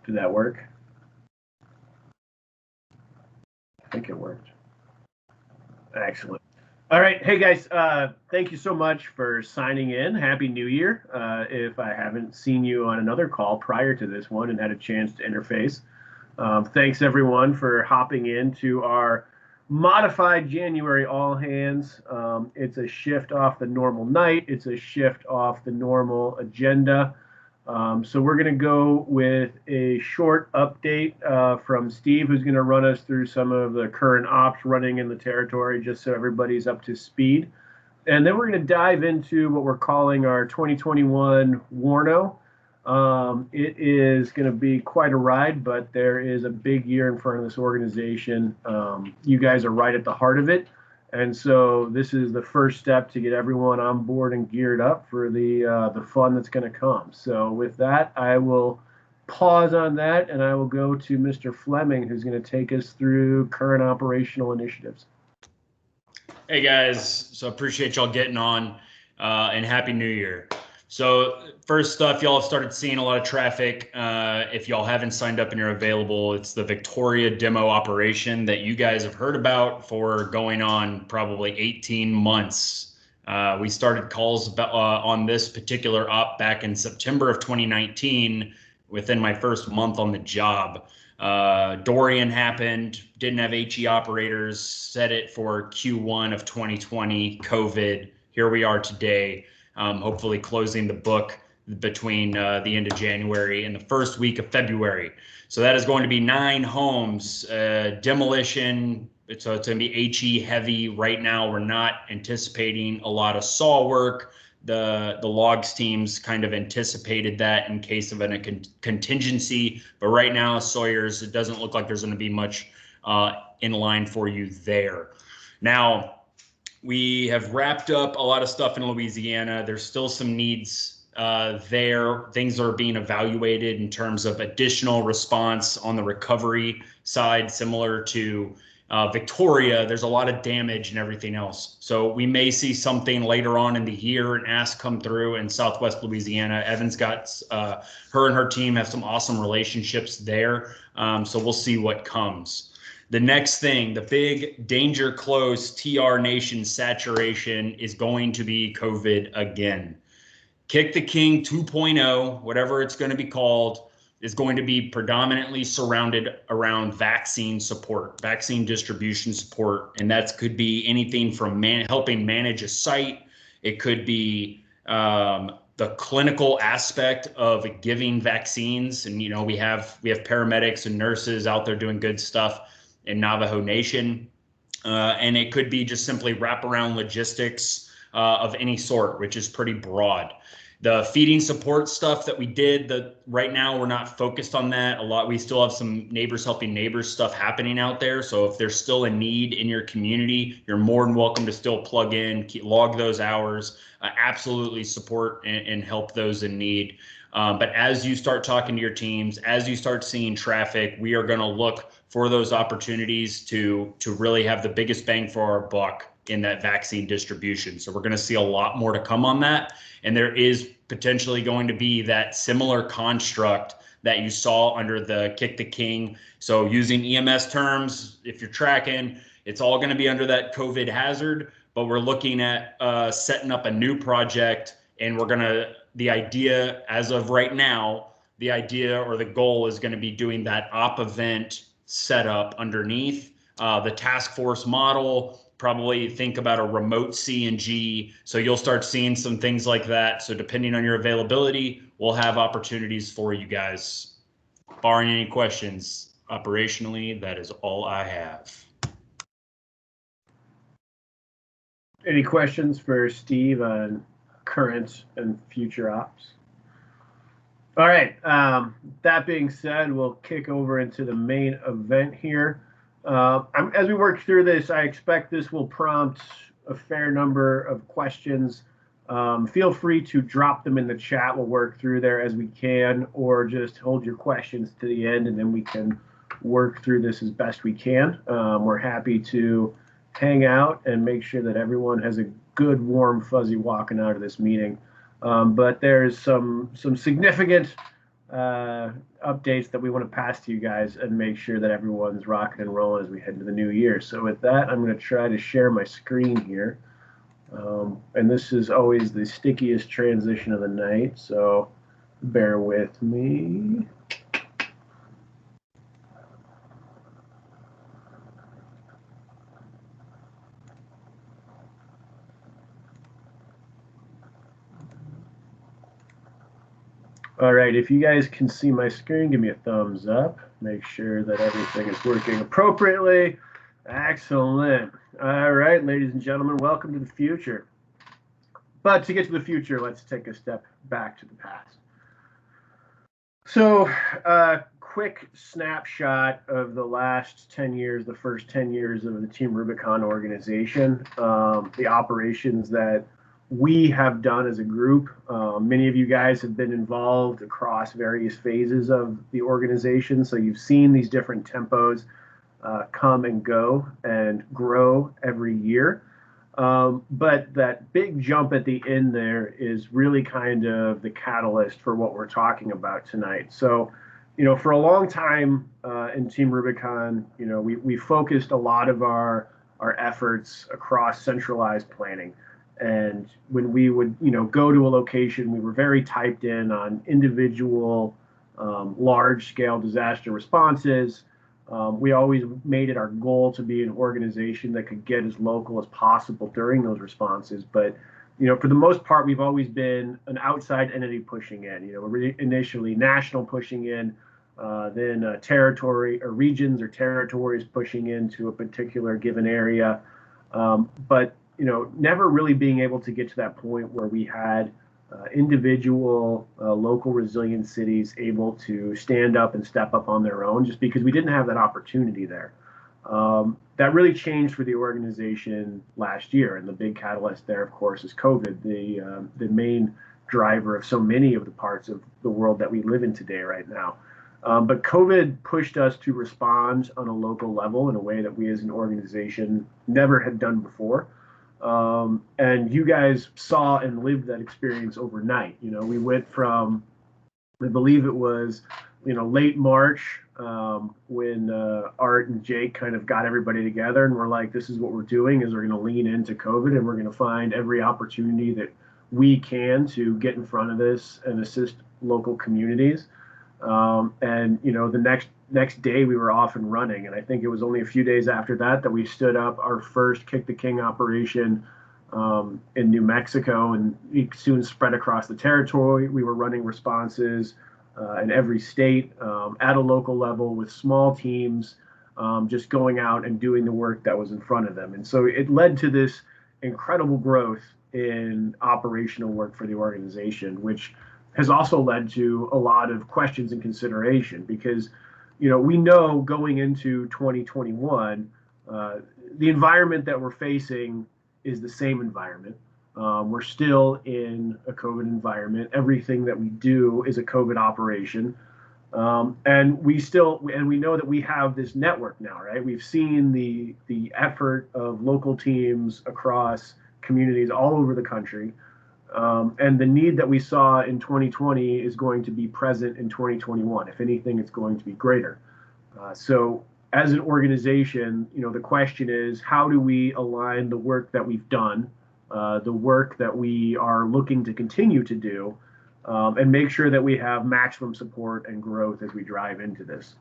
Did that work? I think it worked. Excellent. All right. Hey, guys, thank you so much for signing in. Happy New Year. If I haven't seen you on another call prior to this one and had a chance to interface, thanks, everyone, for hopping into our modified January All Hands. It's a shift off the normal night. It's a shift off the normal agenda. So we're going to go with a short update from Steve, who's going to run us through some of the current ops running in the territory, just so everybody's up to speed. And then we're going to dive into what we're calling our 2021 WARNO. It is going to be quite a ride, but there is a big year in front of this organization. You guys are right at the heart of it. And so this is the first step to get everyone on board and geared up for the fun that's going to come. So with that, I will pause on that, and I will go to Mr. Fleming, who's going to take us through current operational initiatives. Hey, guys. So appreciate y'all getting on, and Happy New Year. So first stuff, y'all have started seeing a lot of traffic. If y'all haven't signed up and you're available, it's the Victoria demo operation that you guys have heard about for going on probably 18 months. We started calls on this particular op back in September of 2019, within my first month on the job. Dorian happened, didn't have HE operators, set it for Q1 of 2020, COVID. Here we are today. Hopefully closing the book between the end of January and the first week of February. So that is going to be 9 homes, demolition. So it's going to be HE heavy. Right now, we're not anticipating a lot of saw work. The logs teams kind of anticipated that in case of a contingency. But right now, Sawyers, it doesn't look like there's going to be much in line for you there. Now, we have wrapped up a lot of stuff in Louisiana. There's still some needs there. Things are being evaluated in terms of additional response on the recovery side, similar to Victoria. There's a lot of damage and everything else. So we may see something later on in the year, an ask come through in Southwest Louisiana. Evan's got, her and her team have some awesome relationships there. So we'll see what comes. The next thing, the big danger close TR Nation saturation is going to be COVID again. Kick the King 2.0, whatever it's going to be called, is going to be predominantly surrounded around vaccine support, vaccine distribution support. And that could be anything from helping manage a site. It could be the clinical aspect of giving vaccines. And, you know, we have paramedics and nurses out there doing good stuff in Navajo Nation. And it could be just simply wraparound logistics of any sort, which is pretty broad. The feeding support stuff that we did, right now we're not focused on that a lot. We still have some neighbors helping neighbors stuff happening out there. So if there's still a need in your community, you're more than welcome to still plug in, log those hours, absolutely support and help those in need. But as you start talking to your teams, as you start seeing traffic, we are going to look for those opportunities to really have the biggest bang for our buck in that vaccine distribution. So we're going to see a lot more to come on that. And there is potentially going to be that similar construct that you saw under the Kick the King. So using EMS terms, if you're tracking, it's all going to be under that COVID hazard, but we're looking at setting up a new project, and the idea as of right now, the idea or the goal is going to be doing that op event setup underneath the task force model. Probably think about a remote CNG. So you'll start seeing some things like that. So depending on your availability, we'll have opportunities for you guys. Barring any questions, operationally, that is all I have. Any questions for Steve on current and future ops? All right. That being said, we'll kick over into the main event here. As we work through this, I expect this will prompt a fair number of questions. Feel free to drop them in the chat. We'll work through there as we can, or just hold your questions to the end, and then we can work through this as best we can. We're happy to hang out and make sure that everyone has a good, warm, fuzzy walking out of this meeting. But there's some significant updates that we want to pass to you guys and make sure that everyone's rocking and rolling as we head into the new year. So with that, I'm going to try to share my screen here. And this is always the stickiest transition of the night, so bear with me. All right, if you guys can see my screen, give me a thumbs up. Make sure that everything is working appropriately. Excellent. All right, ladies and gentlemen, welcome to the future. But to get to the future, let's take a step back to the past. So, quick snapshot of the last 10 years, the first 10 years of the Team Rubicon organization, the operations that we have done as a group. Many of you guys have been involved across various phases of the organization, so you've seen these different tempos come and go and grow every year. But that big jump at the end there is really kind of the catalyst for what we're talking about tonight. So, for a long time in Team Rubicon, we focused a lot of our efforts across centralized planning. And when we would, go to a location, we were very typed in on individual large-scale disaster responses. We always made it our goal to be an organization that could get as local as possible during those responses. But, for the most part, we've always been an outside entity pushing in. Initially national pushing in, then territory or regions or territories pushing into a particular given area. But never really being able to get to that point where we had individual local resilient cities able to stand up and step up on their own, just because we didn't have that opportunity there. That really changed for the organization last year, and the big catalyst there, of course, is COVID, the main driver of so many of the parts of the world that we live in today right now. But COVID pushed us to respond on a local level in a way that we as an organization never had done before. And you guys saw and lived that experience overnight. We went from, I believe it was, late March, when Art and Jake kind of got everybody together and we're like, this is what we're doing, is we're going to lean into COVID and we're going to find every opportunity that we can to get in front of this and assist local communities. And the next day we were off and running, and I think it was only a few days after that we stood up our first Kick the King operation in New Mexico, and it soon spread across the territory. We were running responses in every state at a local level with small teams, just going out and doing the work that was in front of them. And so it led to this incredible growth in operational work for the organization, which has also led to a lot of questions and consideration, because we know going into 2021, the environment that we're facing is the same environment. We're still in a COVID environment. Everything that we do is a COVID operation. And we know that we have this network now, right? We've seen the effort of local teams across communities all over the country. And the need that we saw in 2020 is going to be present in 2021. If anything, it's going to be greater. So as an organization, the question is, how do we align the work that we've done, the work that we are looking to continue to do, and make sure that we have maximum support and growth as we drive into this.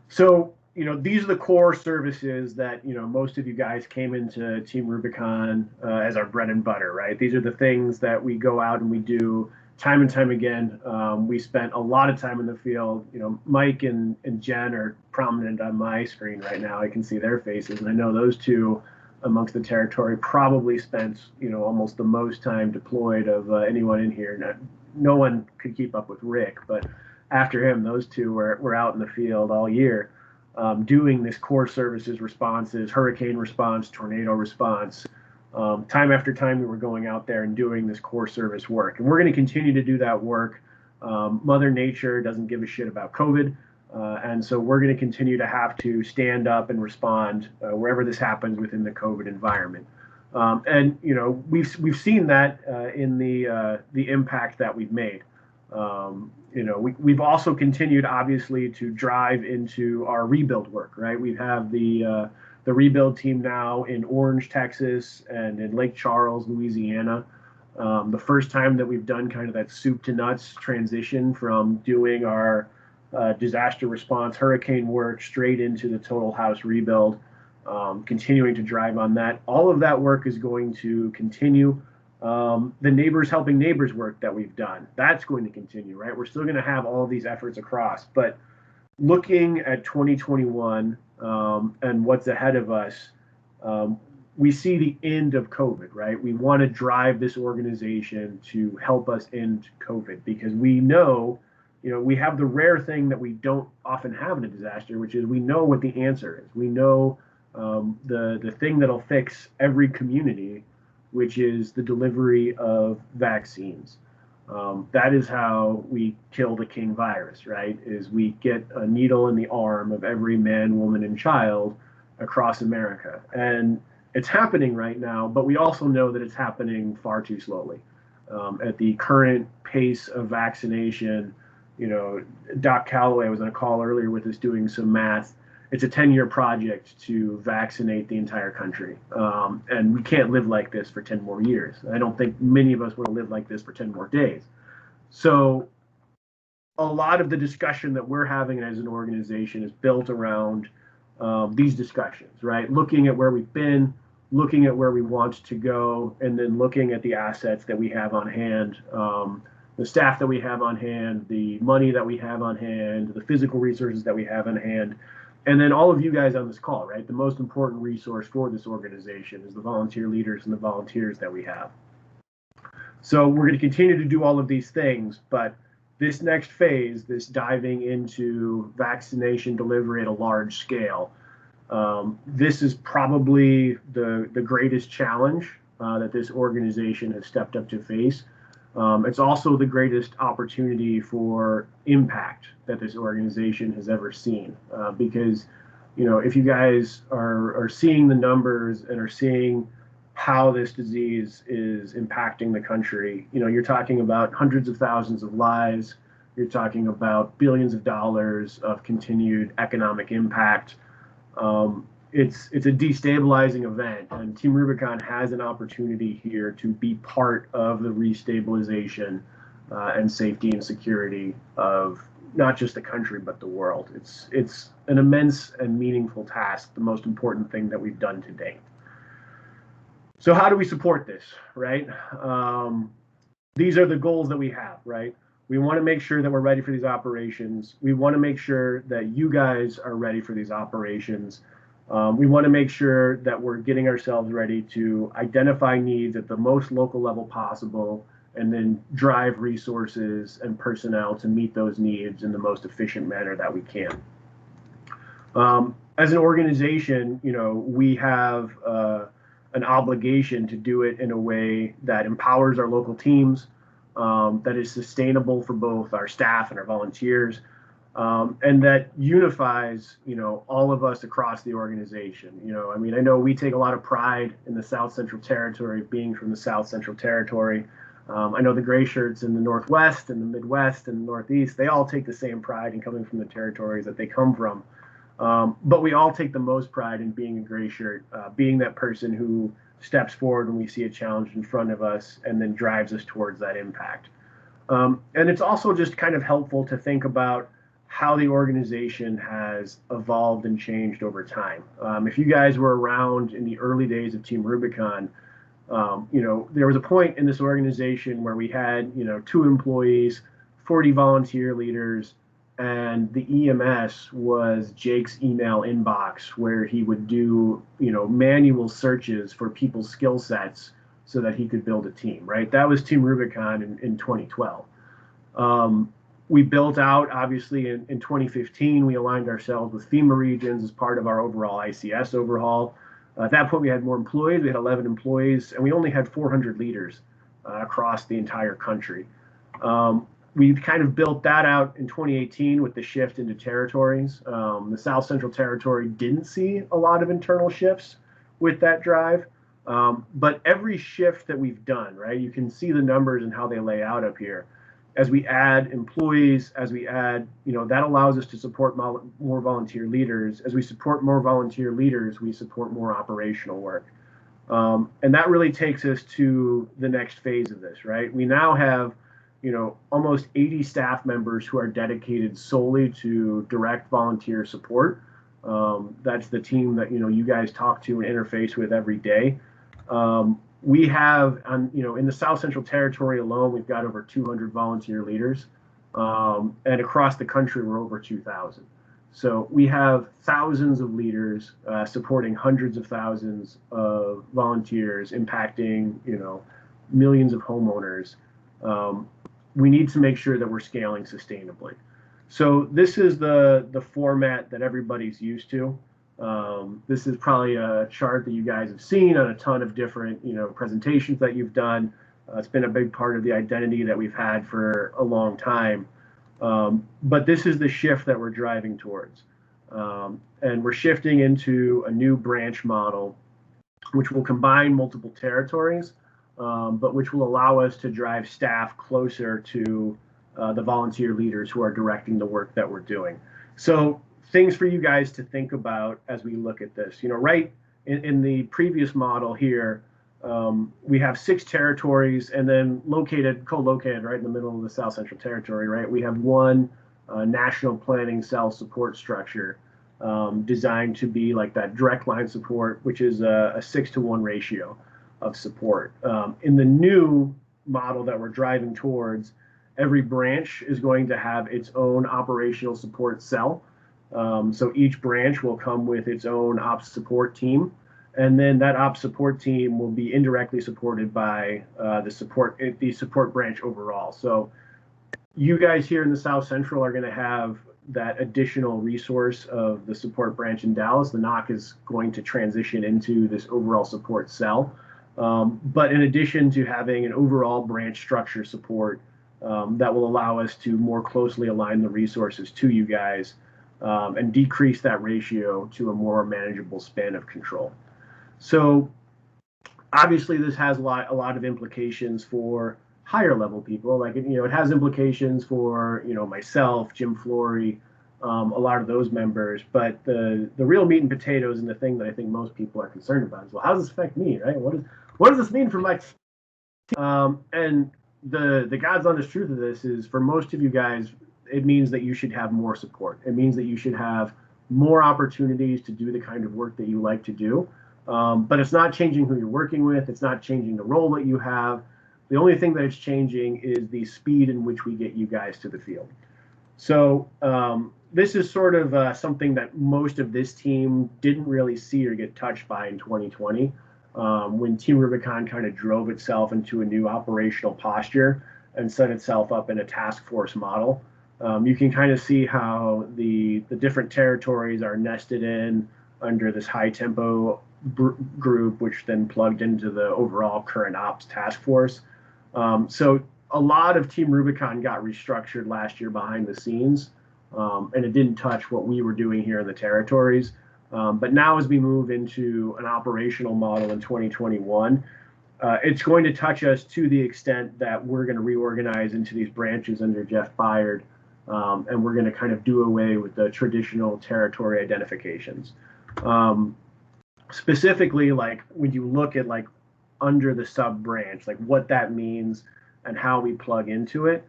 So, these are the core services that, most of you guys came into Team Rubicon as our bread and butter, right? These are the things that we go out and we do time and time again. We spent a lot of time in the field. Mike and Jen are prominent on my screen right now. I can see their faces, and I know those two amongst the territory probably spent, almost the most time deployed of anyone in here. No one could keep up with Rick, but after him, those two were out in the field all year. Doing this core services responses, hurricane response, tornado response. Time after time, we were going out there and doing this core service work. And we're going to continue to do that work. Mother Nature doesn't give a shit about COVID. And so we're going to continue to have to stand up and respond wherever this happens within the COVID environment. And we've seen that in the impact that we've made. We've also continued, obviously, to drive into our rebuild work, right? We have the rebuild team now in Orange, Texas, and in Lake Charles, Louisiana. The first time that we've done kind of that soup to nuts transition from doing our disaster response hurricane work straight into the total house rebuild, continuing to drive on that. All of that work is going to continue. The neighbors helping neighbors work that we've done, that's going to continue, right? We're still going to have all of these efforts across, but looking at 2021 and what's ahead of us, we see the end of COVID, right? We want to drive this organization to help us end COVID because we know, we have the rare thing that we don't often have in a disaster, which is we know what the answer is. We know the thing that'll fix every community, which is the delivery of vaccines. That is how we kill the king virus, right? Is we get a needle in the arm of every man, woman, and child across America. And it's happening right now, but we also know that it's happening far too slowly. At the current pace of vaccination, Doc Calloway was on a call earlier with us doing some math. It's a 10-year project to vaccinate the entire country. And we can't live like this for 10 more years. I don't think many of us want to live like this for 10 more days. So a lot of the discussion that we're having as an organization is built around these discussions, right? Looking at where we've been, looking at where we want to go, and then looking at the assets that we have on hand, the staff that we have on hand, the money that we have on hand, the physical resources that we have on hand. And then all of you guys on this call, right? The most important resource for this organization is the volunteer leaders and the volunteers that we have. So we're going to continue to do all of these things, but this next phase, this diving into vaccination delivery at a large scale, this is probably the greatest challenge that this organization has stepped up to face. It's also the greatest opportunity for impact that this organization has ever seen. Because, if you guys are seeing the numbers and are seeing how this disease is impacting the country, you're talking about hundreds of thousands of lives. You're talking about billions of dollars of continued economic impact. It's a destabilizing event, and Team Rubicon has an opportunity here to be part of the restabilization and safety and security of not just the country but the world. It's an immense and meaningful task, the most important thing that we've done to date. So how do we support this, right? These are the goals that we have, right? We want to make sure that we're ready for these operations. We want to make sure that you guys are ready for these operations. We want to make sure that we're getting ourselves ready to identify needs at the most local level possible and then drive resources and personnel to meet those needs in the most efficient manner that we can. As an organization, we have an obligation to do it in a way that empowers our local teams, that is sustainable for both our staff and our volunteers, and that unifies, all of us across the organization. I know we take a lot of pride in the South Central Territory, being from the South Central Territory. I know the gray shirts in the Northwest and the Midwest and the Northeast, they all take the same pride in coming from the territories that they come from. But we all take the most pride in being a gray shirt, being that person who steps forward when we see a challenge in front of us and then drives us towards that impact. And it's also just kind of helpful to think about how the organization has evolved and changed over time. If you guys were around in the early days of Team Rubicon, there was a point in this organization where we had, 2 employees, 40 volunteer leaders, and the EMS was Jake's email inbox where he would do, manual searches for people's skill sets so that he could build a team, right? That was Team Rubicon in 2012. We built out, obviously, in 2015, we aligned ourselves with FEMA regions as part of our overall ICS overhaul. At that point, we had more employees. We had 11 employees, and we only had 400 leaders across the entire country. We've kind of built that out in 2018 with the shift into territories. The South Central Territory didn't see a lot of internal shifts with that drive. But every shift that we've done, right, you can see the numbers and how they lay out up here. as we add employees, as we add, that allows us to support more volunteer leaders. As we support more volunteer leaders, we support more operational work. And that really takes us to the next phase of this, right? We now have, almost 80 staff members who are dedicated solely to direct volunteer support. That's the team that, you guys talk to and interface with every day. We have, in the South Central Territory alone, we've got over 200 volunteer leaders. And across the country, we're over 2,000. So we have thousands of leaders supporting hundreds of thousands of volunteers, impacting, millions of homeowners. We need to make sure that we're scaling sustainably. So this is the format that everybody's used to. This is probably a chart that you guys have seen on a ton of different, presentations that you've done. It's been a big part of the identity that we've had for a long time. But this is the shift that we're driving towards. And we're shifting into a new branch model, which will combine multiple territories, but which will allow us to drive staff closer to the volunteer leaders who are directing the work that we're doing. So things for you guys to think about as we look at this. Right in the previous model here, we have 6 territories, and then co-located right in the middle of the South Central Territory, right? We have one national planning cell support structure designed to be like that direct line support, which is a 6-to-1 ratio of support. In the new model that we're driving towards, every branch is going to have its own operational support cell. So each branch will come with its own ops support team. And then that ops support team will be indirectly supported by the support branch overall. So you guys here in the South Central are going to have that additional resource of the support branch in Dallas. The NOC is going to transition into this overall support cell. But in addition to having an overall branch structure support that will allow us to more closely align the resources to you guys and decrease that ratio to a more manageable span of control. So obviously this has a lot of implications for higher level people. Like, it has implications for, myself, Jim Flory, a lot of those members. But the real meat and potatoes, and the thing that I think most people are concerned about is, well, how does this affect me, right? What does this mean for my team? And the God's honest truth of this is, for most of you guys, it means that you should have more support. It means that you should have more opportunities to do the kind of work that you like to do. But it's not changing who you're working with. It's not changing the role that you have. The only thing that it's changing is the speed in which we get you guys to the field. So this is sort of something that most of this team didn't really see or get touched by in 2020, when Team Rubicon kind of drove itself into a new operational posture and set itself up in a task force model. You can kind of see how the different territories are nested in under this high tempo group, which then plugged into the overall current ops task force. So a lot of Team Rubicon got restructured last year behind the scenes, and it didn't touch what we were doing here in the territories. But now, as we move into an operational model in 2021, it's going to touch us to the extent that we're going to reorganize into these branches under Jeff Byard, and we're going to kind of do away with the traditional territory identifications. Specifically, like when you look at like under the sub branch, like what that means and how we plug into it,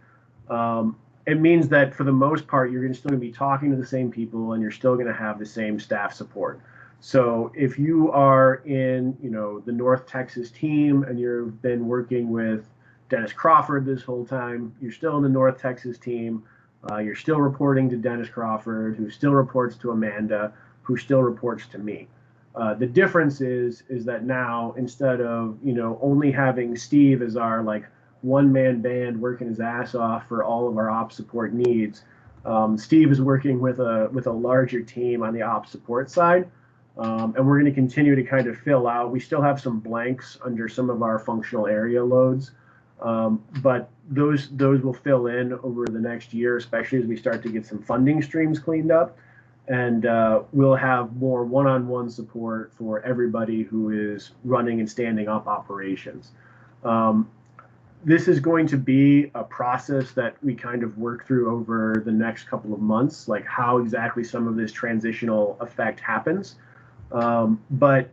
it means that for the most part, you're still going to be talking to the same people, and you're still going to have the same staff support. So if you are in, the North Texas team and you've been working with Dennis Crawford this whole time, you're still in the North Texas team. You're still reporting to Dennis Crawford, who still reports to Amanda, who still reports to me. The difference is that now, instead of, only having Steve as our like one-man band working his ass off for all of our ops support needs, Steve is working with a larger team on the ops support side. And we're going to continue to kind of fill out. We still have some blanks under some of our functional area loads, but those will fill in over the next year, especially as we start to get some funding streams cleaned up. And we'll have more one-on-one support for everybody who is running and standing up operations. This is going to be a process that we kind of work through over the next couple of months, like how exactly some of this transitional effect happens. But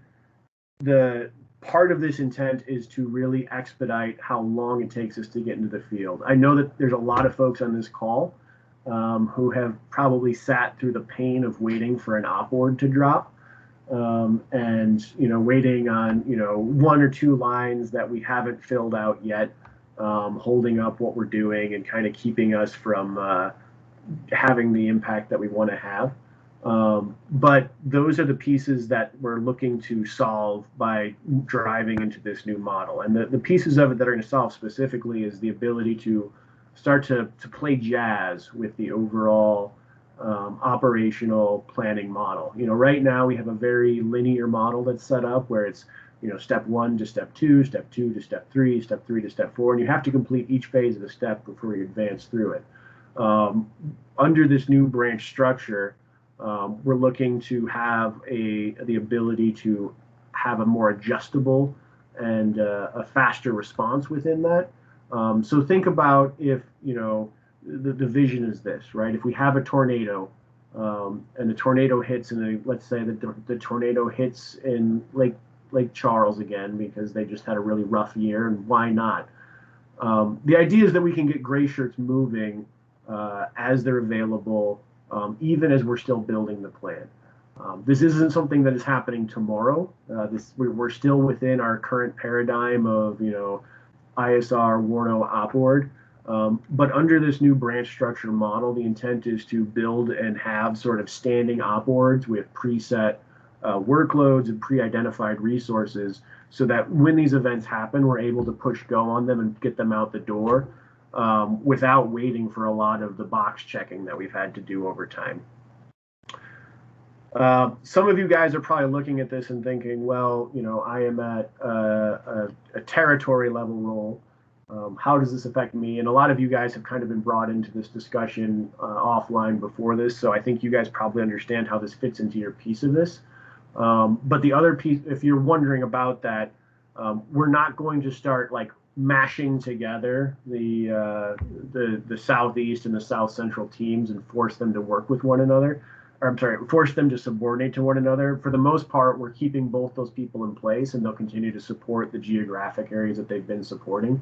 the part of this intent is to really expedite how long it takes us to get into the field. I know that there's a lot of folks on this call who have probably sat through the pain of waiting for an op board to drop. And waiting on one or two lines that we haven't filled out yet, holding up what we're doing and kind of keeping us from having the impact that we want to have. But those are the pieces that we're looking to solve by driving into this new model. And the pieces of it that are going to solve specifically is the ability to start to play jazz with the overall operational planning model. Right now we have a very linear model that's set up where it's, step 1 to step 2, step 2 to step 3, step 3 to step 4, and you have to complete each phase of the step before you advance through it. Under this new branch structure, we're looking to have the ability to have a more adjustable and a faster response within that. So think about if, the vision is this, right? If we have a tornado and the tornado hits let's say that the tornado hits in Lake Charles again, because they just had a really rough year, and why not? The idea is that we can get gray shirts moving as they're available, even as we're still building the plan. This isn't something that is happening tomorrow. We're still within our current paradigm of, ISR, WARNO, OPORD. But under this new branch structure model, the intent is to build and have sort of standing OPORDs with preset workloads and pre-identified resources, so that when these events happen, we're able to push go on them and get them out the door without waiting for a lot of the box checking that we've had to do over time. Some of you guys are probably looking at this and thinking, well, I am at a territory level role. How does this affect me? And a lot of you guys have kind of been brought into this discussion offline before this, so I think you guys probably understand how this fits into your piece of this. But the other piece, if you're wondering about that, we're not going to start mashing together the Southeast and the South Central teams and force them to work with one another. Or, I'm sorry, force them to subordinate to one another. For the most part, we're keeping both those people in place, and they'll continue to support the geographic areas that they've been supporting.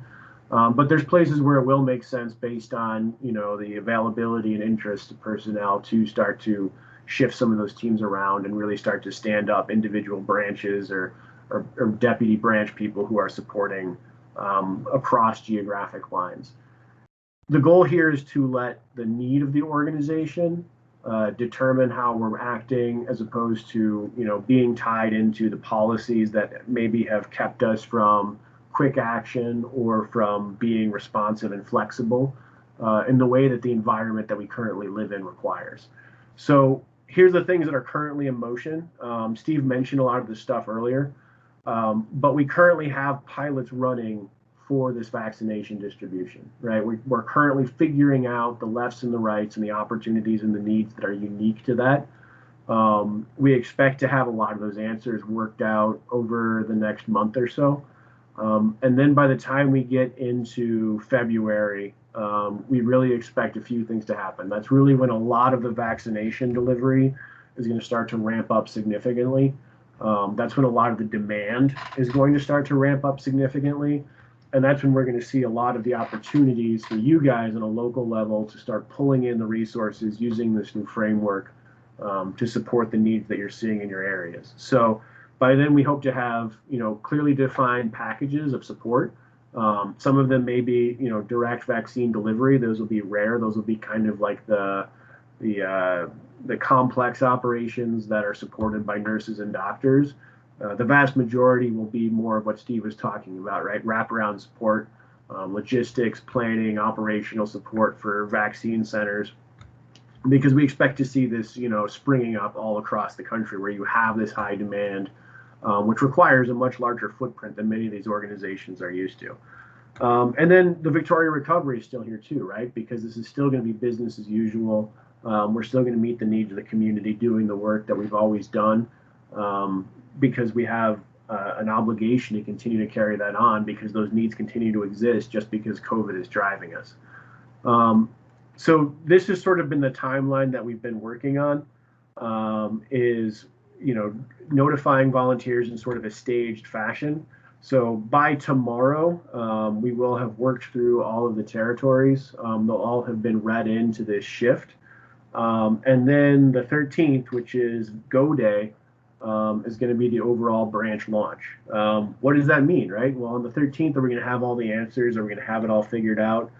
But there's places where it will make sense based on the availability and interest of personnel to start to shift some of those teams around and really start to stand up individual branches or deputy branch people who are supporting across geographic lines. The goal here is to let the need of the organization determine how we're acting, as opposed to being tied into the policies that maybe have kept us from quick action or from being responsive and flexible in the way that the environment that we currently live in requires. So here's the things that are currently in motion. Steve mentioned a lot of this stuff earlier, but we currently have pilots running for this vaccination distribution, right? We're currently figuring out the lefts and the rights and the opportunities and the needs that are unique to that. We expect to have a lot of those answers worked out over the next month or so. And then by the time we get into February, we really expect a few things to happen. That's really when a lot of the vaccination delivery is going to start to ramp up significantly. That's when a lot of the demand is going to start to ramp up significantly. And that's when we're going to see a lot of the opportunities for you guys on a local level to start pulling in the resources using this new framework to support the needs that you're seeing in your areas. So by then, we hope to have clearly defined packages of support. Some of them may be direct vaccine delivery. Those will be rare. Those will be kind of like the complex operations that are supported by nurses and doctors. The vast majority will be more of what Steve was talking about, right? Wraparound support, logistics, planning, operational support for vaccine centers, because we expect to see this, springing up all across the country where you have this high demand, which requires a much larger footprint than many of these organizations are used to. And then the Victoria recovery is still here too, right? Because this is still going to be business as usual. We're still going to meet the needs of the community doing the work that we've always done, because we have an obligation to continue to carry that on because those needs continue to exist just because COVID is driving us. So this has sort of been the timeline that we've been working on, is, notifying volunteers in sort of a staged fashion. So by tomorrow, we will have worked through all of the territories. They'll all have been read into this shift. And then the 13th, which is Go Day, is going to be the overall branch launch. What does that mean, right? Well, on the 13th, are we going to have all the answers? Are we going to have it all figured out?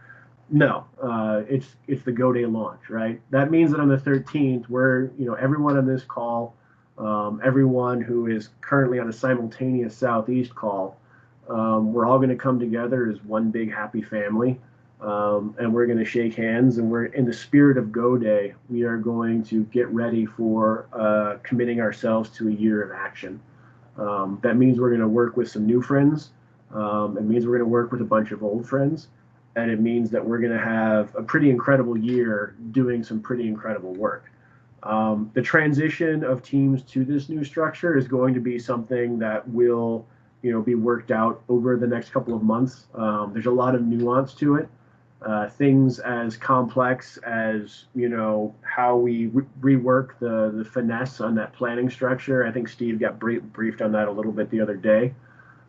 No, it's the Go Day launch, right? That means that on the 13th, we're, everyone on this call, everyone who is currently on a simultaneous Southeast call, we're all going to come together as one big happy family, and we're going to shake hands, and we're in the spirit of Go Day. We are going to get ready for committing ourselves to a year of action. That means we're going to work with some new friends. It means we're going to work with a bunch of old friends. And it means that we're going to have a pretty incredible year doing some pretty incredible work. The transition of teams to this new structure is going to be something that will, be worked out over the next couple of months. There's a lot of nuance to it. Things as complex as, how we rework the finesse on that planning structure. I think Steve got briefed on that a little bit the other day.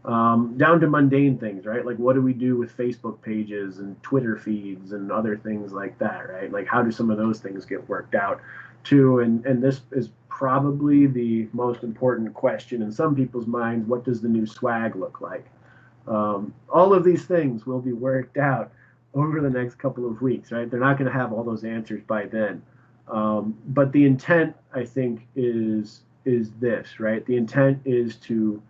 Down to mundane things, right? Like, what do we do with Facebook pages and Twitter feeds and other things like that, right? Like, how do some of those things get worked out too? And this is probably the most important question in some people's minds. What does the new swag look like? All of these things will be worked out over the next couple of weeks, right? They're not going to have all those answers by then. But the intent, I think, is this, right? The intent is to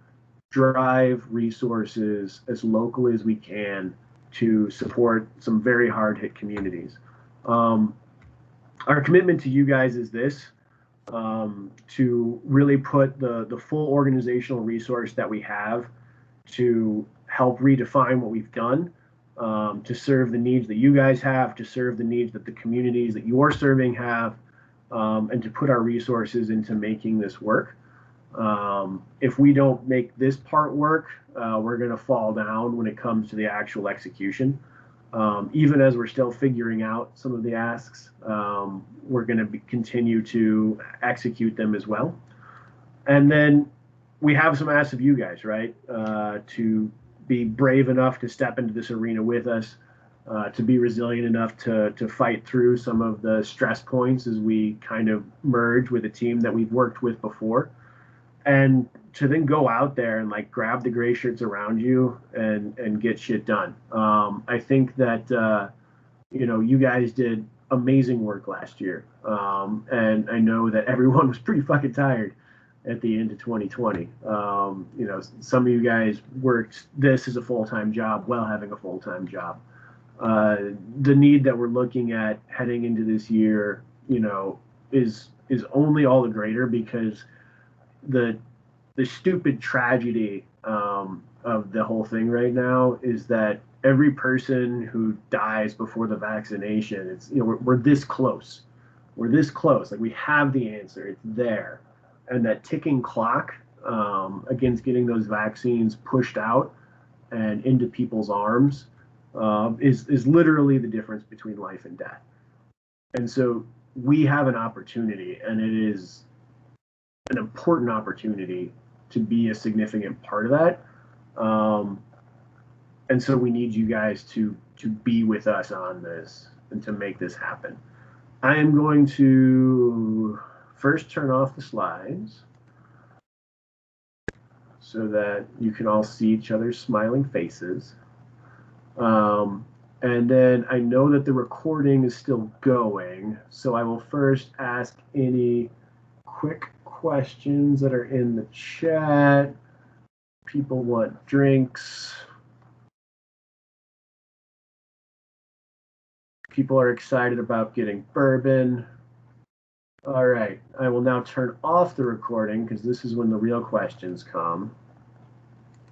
drive resources as locally as we can to support some very hard hit communities. Our commitment to you guys is this, to really put the full organizational resource that we have to help redefine what we've done, to serve the needs that you guys have, to serve the needs that the communities that you're serving have, and to put our resources into making this work. If we don't make this part work, we're going to fall down when it comes to the actual execution. Even as we're still figuring out some of the asks, we're going to continue to execute them as well. And then we have some asks of you guys, right? To be brave enough to step into this arena with us, to be resilient enough to fight through some of the stress points as we kind of merge with a team that we've worked with before. And to then go out there and like grab the gray shirts around you and get shit done. I think that, you guys did amazing work last year. And I know that everyone was pretty fucking tired at the end of 2020. Some of you guys worked this as a full-time job while having a full-time job. The need that we're looking at heading into this year, is only all the greater because the stupid tragedy of the whole thing right now is that every person who dies before the vaccination, it's we're this close. We're this close. Like, we have the answer. It's there. And that ticking clock against getting those vaccines pushed out and into people's arms is literally the difference between life and death. And so we have an opportunity, and it is an important opportunity to be a significant part of that. And so we need you guys to be with us on this and to make this happen. I am going to first turn off the slides so that you can all see each other's smiling faces. And then I know that the recording is still going, so I will first ask any quick questions that are in the chat. People want drinks. People are excited about getting bourbon. All right, I will now turn off the recording because this is when the real questions come.